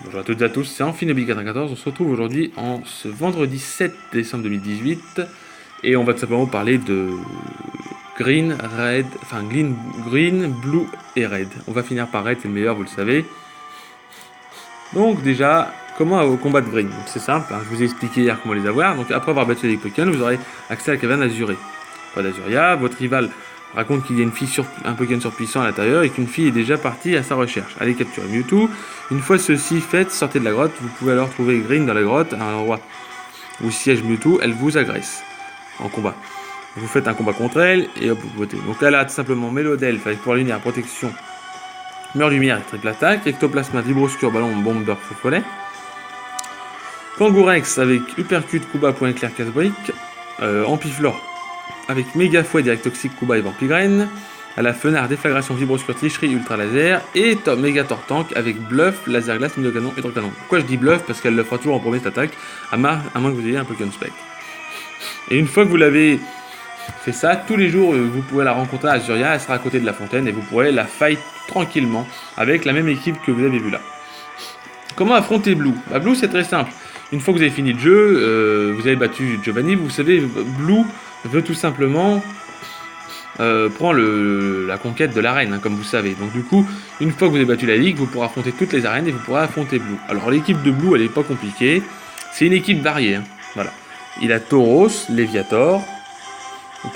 Bonjour à toutes et à tous, c'est Amphinobi94. On se retrouve aujourd'hui en ce vendredi 7 décembre 2018 et on va tout simplement parler de Green, Red, enfin Green, Blue et Red. On va finir par Red, c'est le meilleur, vous le savez. Donc déjà, comment combattre Green? C'est simple, hein, je vous ai expliqué hier comment les avoir. Donc après avoir battu les Pokémon, vous aurez accès à la caverne azurée. Pas d'Azuria, votre rival raconte qu'il y a un Pokémon surpuissant à l'intérieur et qu'une fille est déjà partie à sa recherche. Allez capturer Mewtwo. Une fois ceci fait, sortez de la grotte. Vous pouvez alors trouver Green dans la grotte, à un endroit où siège Mewtwo. Elle vous agresse en combat. Vous faites un combat contre elle et hop, vous votez. Donc elle a tout simplement Mélodel avec pour lumière, protection, mur lumière et triple attaque. Ectoplasma, Vibroscure, ballon, bombe d'or, feu follet. Kangourex avec Uppercut, Kuba, point éclair, casse-brique. Ampiflore avec méga fouet, direct toxique, Kuba et Vampigraine. À la Fenard, déflagration, vibroscure, tricherie, ultra laser. Et méga tortank avec bluff, laser glace, canon et canon. Pourquoi je dis bluff? Parce qu'elle le fera toujours en première attaque, à moins que vous ayez un Pokémon Spec. Et une fois que vous l'avez fait ça, tous les jours vous pourrez la rencontrer à Azuria, elle sera à côté de la fontaine et vous pourrez la fight tranquillement avec la même équipe que vous avez vu là. Comment affronter Blue? Blue c'est très simple. Une fois que vous avez fini le jeu, vous avez battu Giovanni, vous savez, Blue veut tout simplement prendre la conquête de l'arène, hein, comme vous savez. Donc du coup, une fois que vous avez battu la ligue, vous pourrez affronter toutes les arènes et vous pourrez affronter Blue. Alors l'équipe de Blue, elle est pas compliquée. C'est une équipe variée. Hein. Voilà. Il a Tauros, Léviator,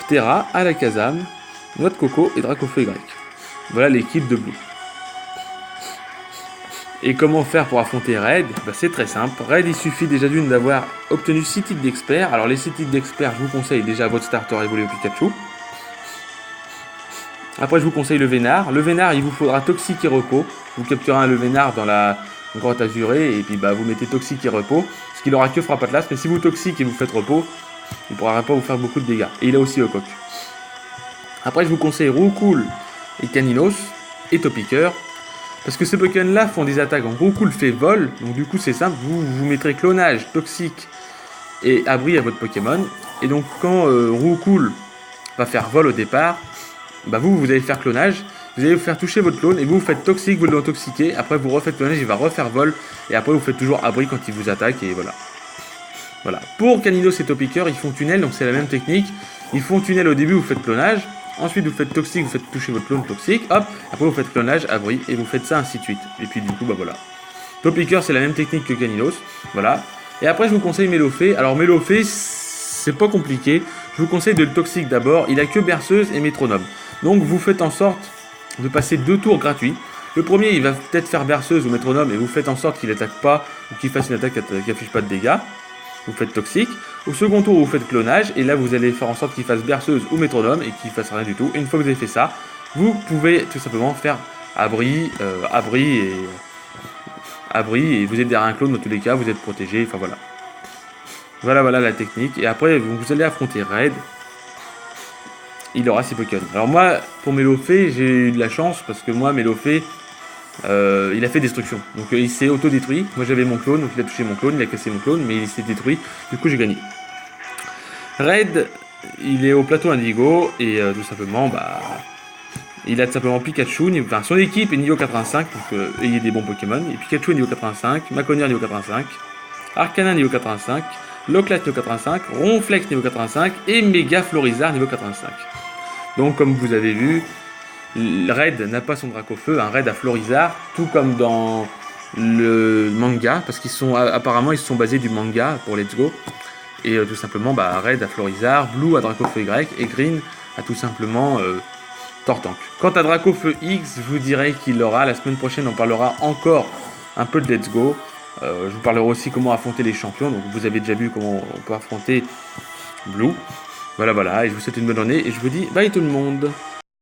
Ptera, Alakazam, Noix de Coco et Dracofeu Y. Voilà l'équipe de Blue. Et comment faire pour affronter Red? C'est très simple. Red, il suffit déjà d'une d'avoir obtenu 6 types d'experts. Alors les 6 types d'experts, je vous conseille déjà votre starter évolué au Pikachu. Après, je vous conseille le Vénard. Le Vénard, il vous faudra Toxique et Repos. Vous capturez un le Vénard dans la grotte azurée et puis vous mettez Toxique et Repos. Ce qu'il aura que frappe Atlas, mais si vous Toxique et vous faites Repos, il ne pourra pas vous faire beaucoup de dégâts. Et il a aussi Ocoque. Après, je vous conseille Roucoule et Caninos et Topiqueur. Parce que ces Pokémon-là font des attaques. Donc Roucoule fait vol, donc du coup c'est simple, vous mettrez clonage, toxique et abri à votre Pokémon. Et donc quand Roucoule va faire vol au départ, vous allez faire clonage, vous allez vous faire toucher votre clone et vous faites toxique, vous l'intoxiquez, après vous refaites clonage, il va refaire vol et après vous faites toujours abri quand il vous attaque et voilà. Voilà. Pour Caninos et Topiqueur, ils font tunnel, donc c'est la même technique. Ils font tunnel au début, vous faites clonage. Ensuite, vous faites toxique, vous faites toucher votre clone toxique, hop, après vous faites clonage, abri, et vous faites ça ainsi de suite. Et puis du coup, voilà. Topiqueur, c'est la même technique que Caninos, voilà. Et après, je vous conseille Mélofée. Alors, Mélofée, c'est pas compliqué. Je vous conseille de le toxique d'abord. Il a que berceuse et métronome. Donc, vous faites en sorte de passer 2 tours gratuits. Le premier, il va peut-être faire berceuse ou métronome, et vous faites en sorte qu'il n'attaque pas, ou qu'il fasse une attaque qui n'affiche pas de dégâts. Vous faites toxique. Au second tour, vous faites clonage. Et là, vous allez faire en sorte qu'il fasse berceuse ou métronome et qu'il fasse rien du tout. Et une fois que vous avez fait ça, vous pouvez tout simplement faire abri et vous êtes derrière un clone dans tous les cas. Vous êtes protégé. Enfin voilà. Voilà la technique. Et après, vous allez affronter Red. Il aura 6 Pokémon. Alors moi, pour Mélofée, j'ai eu de la chance parce que moi, Mélofée, il a fait destruction, donc il s'est auto-détruit. Moi j'avais mon clone, donc il a touché mon clone, il a cassé mon clone, mais il s'est détruit, du coup j'ai gagné. Red, il est au plateau Indigo, et tout simplement, il a tout simplement Pikachu, enfin son équipe est niveau 85, donc ayez des bons Pokémon, et Pikachu est niveau 85, Maconier niveau 85, Arcanin niveau 85, Loclat niveau 85, Ronflex niveau 85, et Mega Florizard niveau 85. Donc comme vous avez vu, Red n'a pas son Dracofeu, un Red à Florizard, tout comme dans le manga, parce apparemment ils se sont basés du manga pour Let's Go. Et tout simplement, Red à Florizard, Blue à Dracofeu Y et Green a tout simplement Tortank. Quant à Dracofeu X, je vous dirai qu'il l'aura. La semaine prochaine, on parlera encore un peu de Let's Go. Je vous parlerai aussi comment affronter les champions. Donc vous avez déjà vu comment on peut affronter Blue. Voilà, et je vous souhaite une bonne journée et je vous dis bye tout le monde.